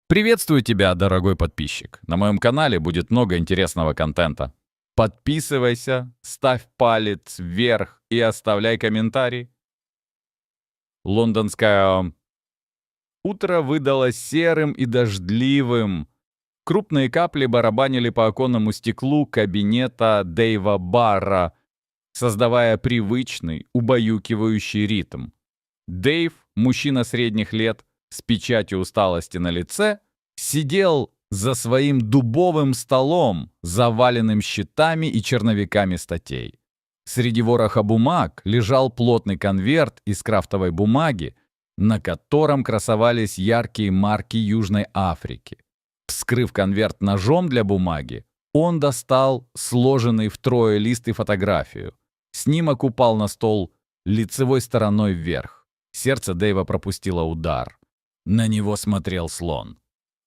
Приветствую тебя, дорогой подписчик. На моем канале будет много интересного контента. Подписывайся, ставь палец вверх и оставляй комментарий. Лондонское утро выдалось серым и дождливым. Крупные капли барабанили по оконному стеклу кабинета Дэйва Барра, создавая привычный, убаюкивающий ритм. Дэйв, мужчина средних лет, с печатью усталости на лице, сидел за своим дубовым столом, заваленным счетами и черновиками статей. Среди вороха бумаг лежал плотный конверт из крафтовой бумаги, на котором красовались яркие марки Южной Африки. Вскрыв конверт ножом для бумаги, он достал сложенный втрое лист и фотографию. Снимок упал на стол лицевой стороной вверх. Сердце Дэйва пропустило удар. На него смотрел слон.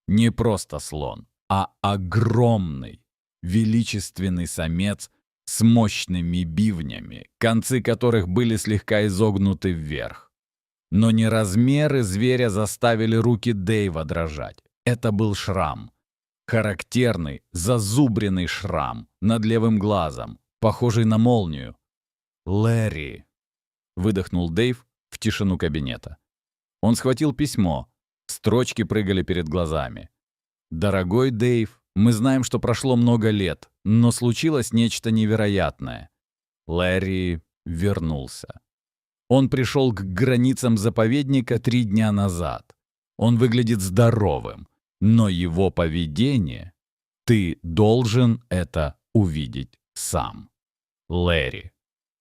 Не просто слон, а огромный, величественный самец с мощными бивнями, концы которых были слегка изогнуты вверх. Но не размеры зверя заставили руки Дэйва дрожать. Это был шрам. Характерный, зазубренный шрам над левым глазом, похожий на молнию. «Лэри!» — выдохнул Дэйв в тишину кабинета. Он схватил письмо. Строчки прыгали перед глазами. «Дорогой Дэйв, мы знаем, что прошло много лет, но случилось нечто невероятное. Лэри вернулся. Он пришел к границам заповедника 3 дня назад. Он выглядит здоровым, но его поведение... Ты должен это увидеть сам. Лэри».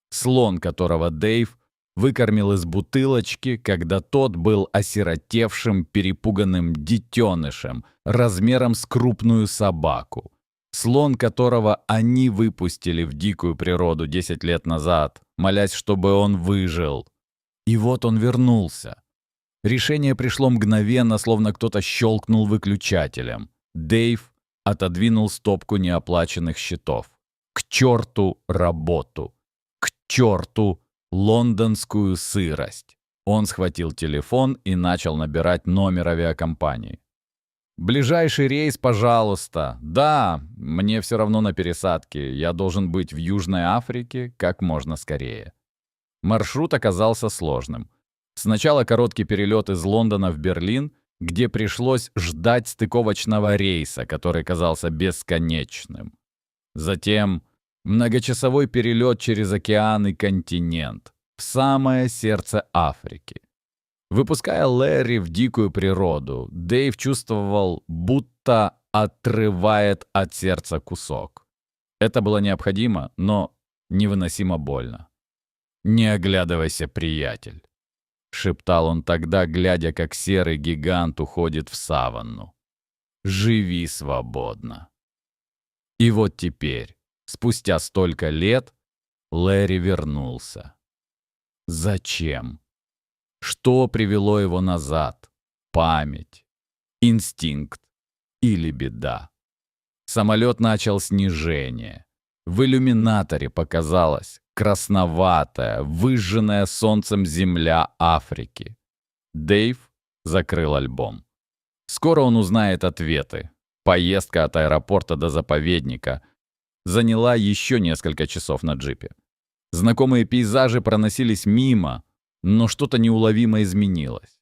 Слон, которого Дэйв выкормил из бутылочки, когда тот был осиротевшим, перепуганным детенышем, размером с крупную собаку. Слон, которого они выпустили в дикую природу 10 лет назад, молясь, чтобы он выжил. И вот он вернулся. Решение пришло мгновенно, словно кто-то щелкнул выключателем. Дэйв отодвинул стопку неоплаченных счетов. К черту работу! К черту лондонскую сырость! Он схватил телефон и начал набирать номер авиакомпании. «Ближайший рейс, пожалуйста. Да, мне все равно на пересадке. Я должен быть в Южной Африке как можно скорее». Маршрут оказался сложным. Сначала короткий перелет из Лондона в Берлин, где пришлось ждать стыковочного рейса, который казался бесконечным. Затем многочасовой перелет через океан и континент, в самое сердце Африки. Выпуская Лэри в дикую природу, Дэйв чувствовал, будто отрывает от сердца кусок. Это было необходимо, но невыносимо больно. «Не оглядывайся, приятель», — шептал он тогда, глядя, как серый гигант уходит в саванну. «Живи свободно». И вот теперь, спустя столько лет, Лэри вернулся. Зачем? Что привело его назад? Память, инстинкт или беда? Самолет начал снижение. В иллюминаторе показалась красноватая, выжженная солнцем земля Африки. Дэйв закрыл альбом. Скоро он узнает ответы. Поездка от аэропорта до заповедника заняла еще несколько часов на джипе. Знакомые пейзажи проносились мимо, но что-то неуловимо изменилось.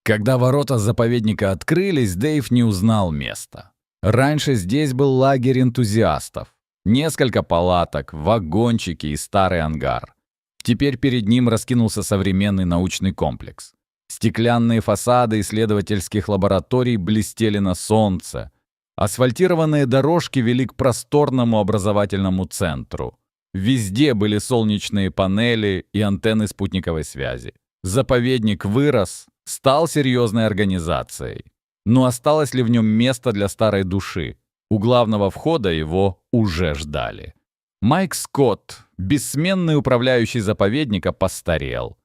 Когда ворота заповедника открылись, Дэйв не узнал места. Раньше здесь был лагерь энтузиастов. Несколько палаток, вагончики и старый ангар. Теперь перед ним раскинулся современный научный комплекс. Стеклянные фасады исследовательских лабораторий блестели на солнце. Асфальтированные дорожки вели к просторному образовательному центру. Везде были солнечные панели и антенны спутниковой связи. Заповедник вырос, стал серьезной организацией. Но осталось ли в нем место для старой души? У главного входа его уже ждали. Майк Скотт, бессменный управляющий заповедника, постарел.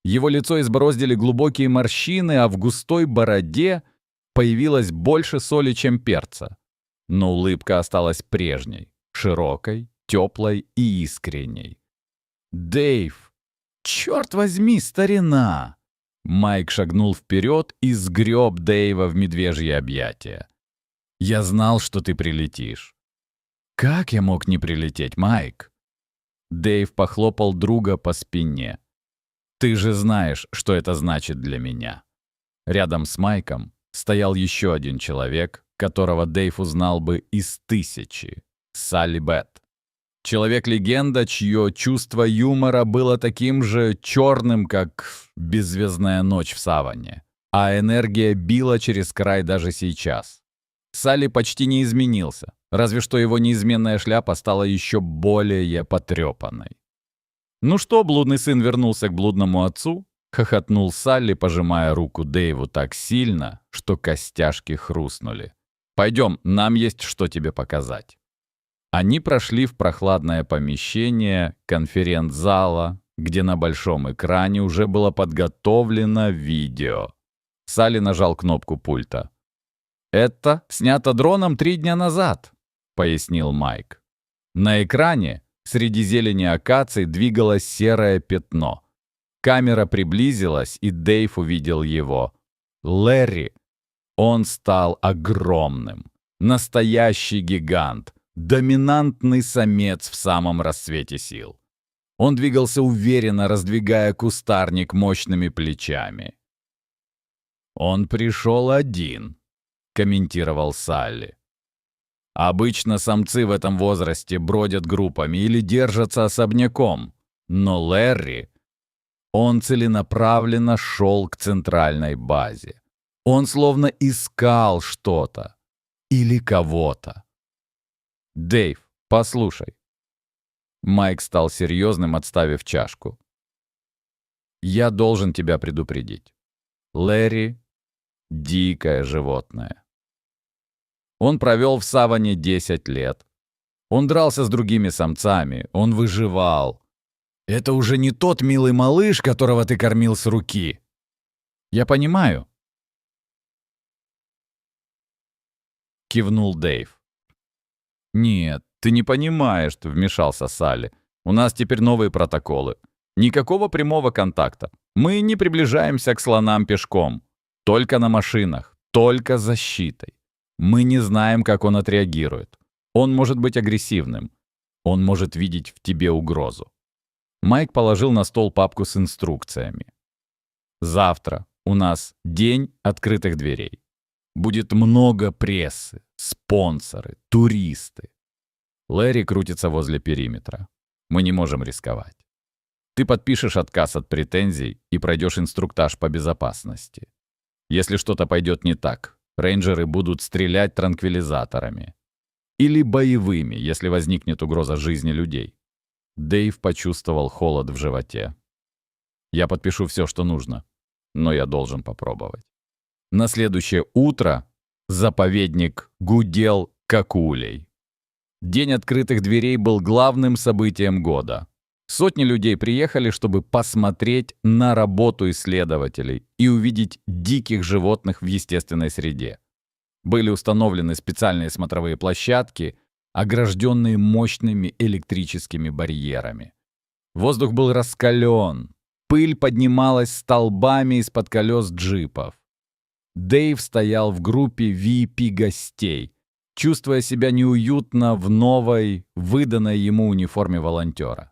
Его лицо избороздили глубокие морщины, а в густой бороде появилось больше соли, чем перца. Но улыбка осталась прежней, широкой, теплой и искренней. «Дэйв! Черт возьми, старина!» Майк шагнул вперед и сгреб Дэйва в медвежье объятия. «Я знал, что ты прилетишь». «Как я мог не прилететь, Майк?» Дэйв похлопал друга по спине. «Ты же знаешь, что это значит для меня». Рядом с Майком стоял еще один человек, которого Дэйв узнал бы из тысячи — Салли Бет. Человек-легенда, чье чувство юмора было таким же черным, как беззвездная ночь в саванне, а энергия била через край даже сейчас. Салли почти не изменился, разве что его неизменная шляпа стала еще более потрепанной. «Ну что, блудный сын вернулся к блудному отцу?» — хохотнул Салли, пожимая руку Дэйву так сильно, что костяшки хрустнули. «Пойдем, нам есть что тебе показать». Они прошли в прохладное помещение конференц-зала, где на большом экране уже было подготовлено видео. Салли нажал кнопку пульта. «Это снято дроном 3 дня назад», — пояснил Майк. На экране среди зелени акаций двигалось серое пятно. Камера приблизилась, и Дэйв увидел его. Лэри. Он стал огромным. Настоящий гигант. Доминантный самец в самом расцвете сил. Он двигался уверенно, раздвигая кустарник мощными плечами. «Он пришел один», — комментировал Салли. «Обычно самцы в этом возрасте бродят группами или держатся особняком, но Лэри, он целенаправленно шел к центральной базе. Он словно искал что-то или кого-то. Дэйв, послушай». Майк стал серьезным, отставив чашку. «Я должен тебя предупредить. Лэри — дикое животное. Он провел в саванне 10 лет. Он дрался с другими самцами, он выживал. Это уже не тот милый малыш, которого ты кормил с руки. Я понимаю», — кивнул Дэйв. «Нет, ты не понимаешь», — вмешался Салли. «У нас теперь новые протоколы. Никакого прямого контакта. Мы не приближаемся к слонам пешком. Только на машинах, только защитой. Мы не знаем, как он отреагирует. Он может быть агрессивным. Он может видеть в тебе угрозу». Майк положил на стол папку с инструкциями. «Завтра у нас день открытых дверей. Будет много прессы, спонсоры, туристы. Лэри крутится возле периметра. Мы не можем рисковать. Ты подпишешь отказ от претензий и пройдешь инструктаж по безопасности. Если что-то пойдет не так, рейнджеры будут стрелять транквилизаторами. Или боевыми, если возникнет угроза жизни людей». Дэйв почувствовал холод в животе. «Я подпишу все, что нужно, но я должен попробовать». На следующее утро заповедник гудел как улей. День открытых дверей был главным событием года. Сотни людей приехали, чтобы посмотреть на работу исследователей и увидеть диких животных в естественной среде. Были установлены специальные смотровые площадки, огражденные мощными электрическими барьерами. Воздух был раскален, пыль поднималась столбами из-под колес джипов. Дэйв стоял в группе VIP-гостей, чувствуя себя неуютно в новой, выданной ему униформе волонтера.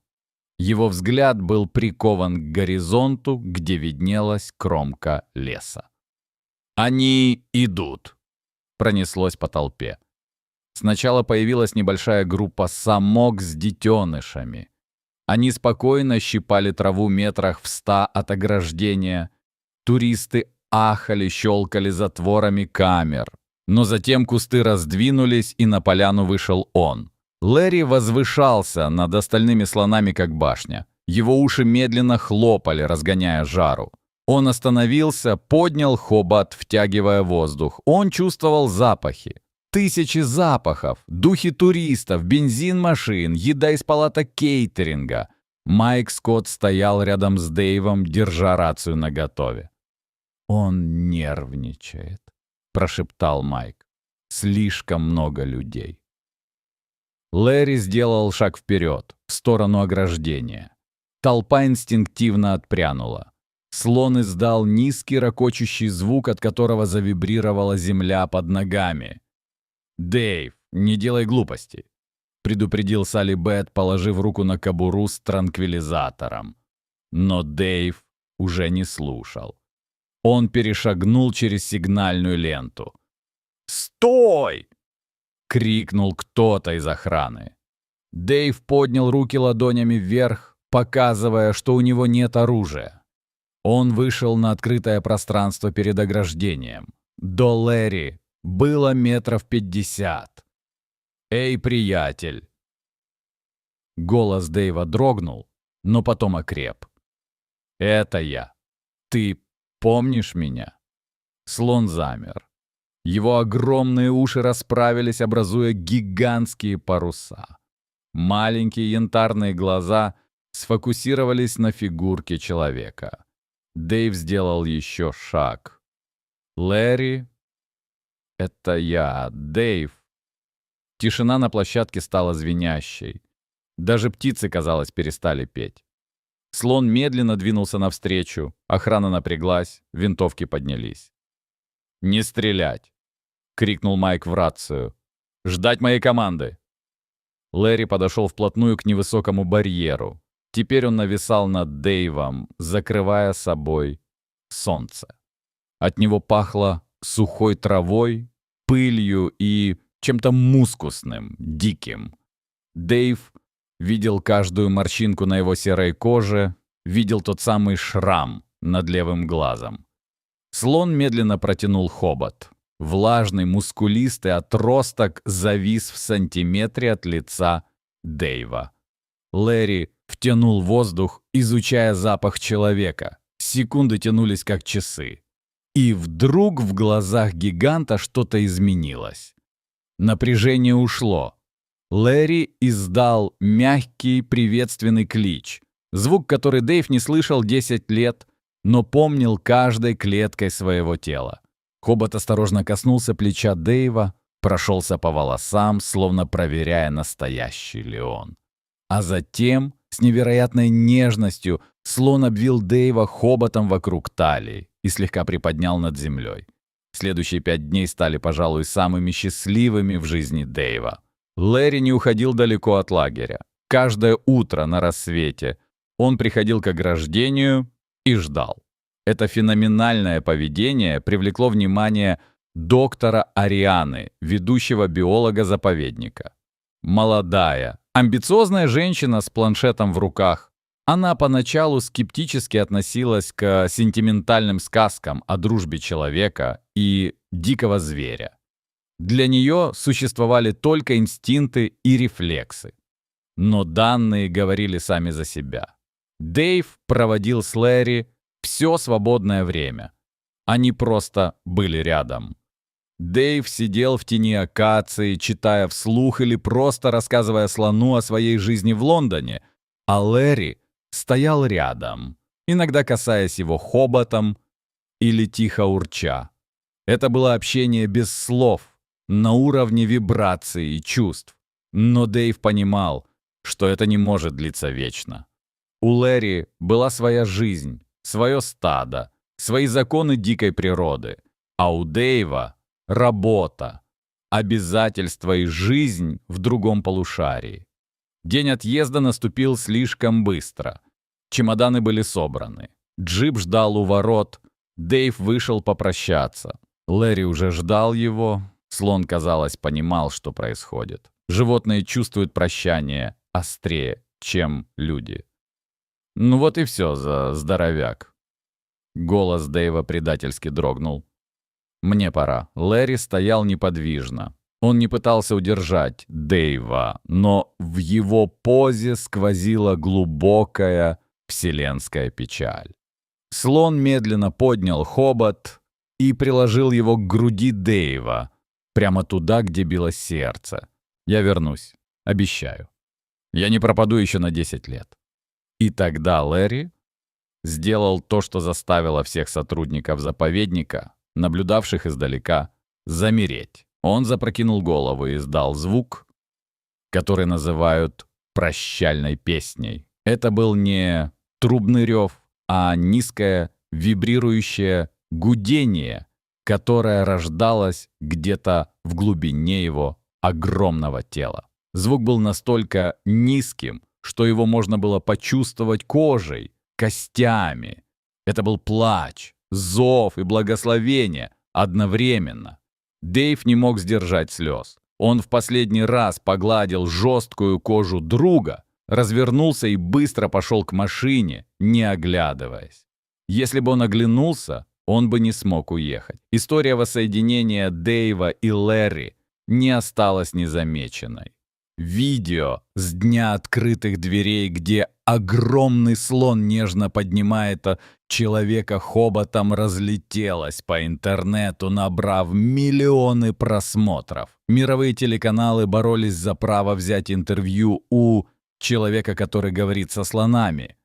Его взгляд был прикован к горизонту, где виднелась кромка леса. «Они идут!» — пронеслось по толпе. Сначала появилась небольшая группа самок с детенышами. Они спокойно щипали траву метрах в 100 от ограждения. Туристы ахали, щелкали затворами камер. Но затем кусты раздвинулись, и на поляну вышел он. Лэри возвышался над остальными слонами, как башня. Его уши медленно хлопали, разгоняя жару. Он остановился, поднял хобот, втягивая воздух. Он чувствовал запахи. Тысячи запахов, духи туристов, бензин машин, еда из палаток кейтеринга. Майк Скотт стоял рядом с Дэйвом, держа рацию наготове. «Он нервничает», — прошептал Майк. «Слишком много людей». Лэри сделал шаг вперед, в сторону ограждения. Толпа инстинктивно отпрянула. Слон издал низкий ракочущий звук, от которого завибрировала земля под ногами. «Дэйв, не делай глупостей», — предупредил Салли Бет, положив руку на кобуру с транквилизатором. Но Дэйв уже не слушал. Он перешагнул через сигнальную ленту. «Стой!» — крикнул кто-то из охраны. Дэйв поднял руки ладонями вверх, показывая, что у него нет оружия. Он вышел на открытое пространство перед ограждением. До Лэри было 50 метров. «Эй, приятель!» Голос Дэйва дрогнул, но потом окреп. «Это я. Ты помнишь меня?» Слон замер. Его огромные уши расправились, образуя гигантские паруса. Маленькие янтарные глаза сфокусировались на фигурке человека. Дэйв сделал еще шаг. «Лэри, это я, Дэйв». Тишина на площадке стала звенящей. Даже птицы, казалось, перестали петь. Слон медленно двинулся навстречу, охрана напряглась, винтовки поднялись. «Не стрелять!» — крикнул Майк в рацию. «Ждать моей команды!» Лэри подошел вплотную к невысокому барьеру. Теперь он нависал над Дэйвом, закрывая собой солнце. От него пахло сухой травой, пылью и чем-то мускусным, диким. Дэйв видел каждую морщинку на его серой коже, видел тот самый шрам над левым глазом. Слон медленно протянул хобот. Влажный, мускулистый отросток завис в сантиметре от лица Дэйва. Лэри втянул воздух, изучая запах человека. Секунды тянулись как часы. И вдруг в глазах гиганта что-то изменилось. Напряжение ушло. Лэри издал мягкий приветственный клич. Звук, который Дэйв не слышал 10 лет, но помнил каждой клеткой своего тела. Хобот осторожно коснулся плеча Дэйва, прошелся по волосам, словно проверяя, настоящий ли он. А затем, с невероятной нежностью, слон обвил Дэйва хоботом вокруг талии и слегка приподнял над землей. Следующие 5 дней стали, пожалуй, самыми счастливыми в жизни Дэйва. Лэри не уходил далеко от лагеря. Каждое утро на рассвете он приходил к ограждению и ждал. Это феноменальное поведение привлекло внимание доктора Арианы, ведущего биолога-заповедника. Молодая, амбициозная женщина с планшетом в руках. Она поначалу скептически относилась к сентиментальным сказкам о дружбе человека и дикого зверя. Для нее существовали только инстинкты и рефлексы. Но данные говорили сами за себя. Дэйв проводил с Лэри все свободное время. Они просто были рядом. Дэйв сидел в тени акации, читая вслух или просто рассказывая слону о своей жизни в Лондоне, а Лэри стоял рядом, иногда касаясь его хоботом или тихо урча. Это было общение без слов, на уровне вибраций и чувств. Но Дэйв понимал, что это не может длиться вечно. У Лэри была своя жизнь, свое стадо, свои законы дикой природы, а у Дэйва — работа, обязательства и жизнь в другом полушарии. День отъезда наступил слишком быстро. Чемоданы были собраны. Джип ждал у ворот. Дэйв вышел попрощаться. Лэри уже ждал его. Слон, казалось, понимал, что происходит. Животные чувствуют прощание острее, чем люди. «Ну вот и все за здоровяк». Голос Дэйва предательски дрогнул. «Мне пора». Лэри стоял неподвижно. Он не пытался удержать Дэйва, но в его позе сквозила глубокая вселенская печаль. Слон медленно поднял хобот и приложил его к груди Дэйва, прямо туда, где билось сердце. «Я вернусь. Обещаю. Я не пропаду еще на 10 лет». И тогда Лэри сделал то, что заставило всех сотрудников заповедника, наблюдавших издалека, замереть. Он запрокинул голову и издал звук, который называют прощальной песней. Это был не трубный рев, а низкое вибрирующее гудение, которое рождалось где-то в глубине его огромного тела. Звук был настолько низким, что его можно было почувствовать кожей, костями. Это был плач, зов и благословение одновременно. Дэйв не мог сдержать слез. Он в последний раз погладил жесткую кожу друга, развернулся и быстро пошел к машине, не оглядываясь. Если бы он оглянулся, он бы не смог уехать. История воссоединения Дэйва и Лэри не осталась незамеченной. Видео с дня открытых дверей, где огромный слон нежно поднимает человека хоботом, разлетелось по интернету, набрав миллионы просмотров. Мировые телеканалы боролись за право взять интервью у человека, который говорит со слонами.